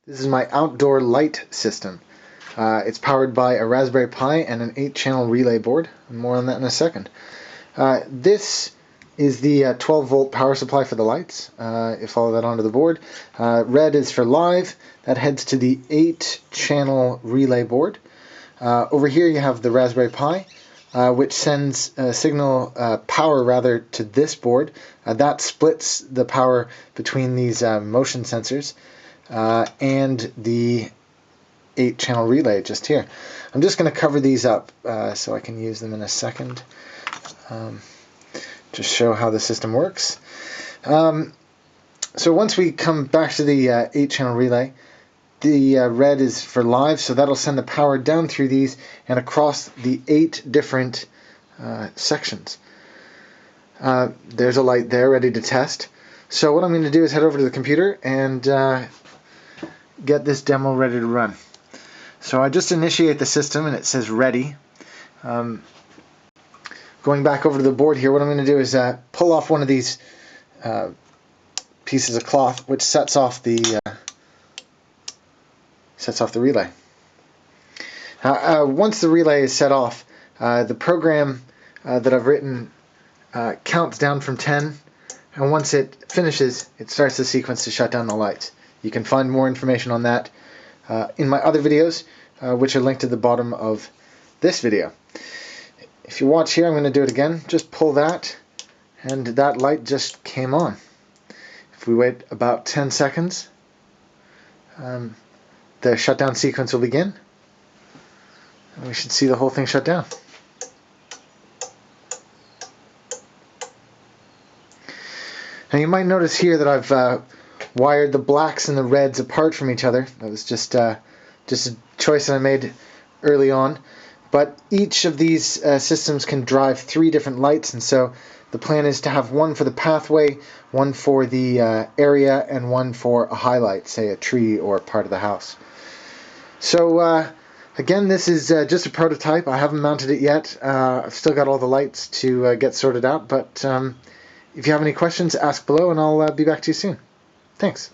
This is my outdoor light system. It's powered by a Raspberry Pi and an 8-channel relay board. More on that in a second. This is the 12-volt power supply for the lights. You follow that onto the board. Red is for live. That heads to the 8-channel relay board. Over here you have the Raspberry Pi, which sends power rather to this board. That splits the power between these motion sensors and the 8-channel relay just here. I'm just going to cover these up so I can use them in a second. Just show how the system works. So once we come back to the 8-channel relay, the red is for live, so that'll send the power down through these and across the 8 different sections. There's a light there ready to test. So what I'm going to do is head over to the computer and get this demo ready to run. So I just initiate the system and it says ready. Going back over to the board here, what I'm going to do is pull off one of these pieces of cloth, which sets off the relay. Once the relay is set off, the program that I've written counts down from 10, and once it finishes, it starts the sequence to shut down the lights. You can find more information on that in my other videos, which are linked at the bottom of this video. If you watch here, I'm going to do it again. Just pull that, and that light just came on. If we wait about 10 seconds, the shutdown sequence will begin, and we should see the whole thing shut down. Now you might notice here that I've wired the blacks and the reds apart from each other. That was just a choice that I made early on. But each of these systems can drive 3 different lights, and so the plan is to have one for the pathway, one for the area, and one for a highlight, say a tree or part of the house. So again, this is just a prototype. I haven't mounted it yet. I've still got all the lights to get sorted out, but if you have any questions, ask below and I'll be back to you soon. Thanks.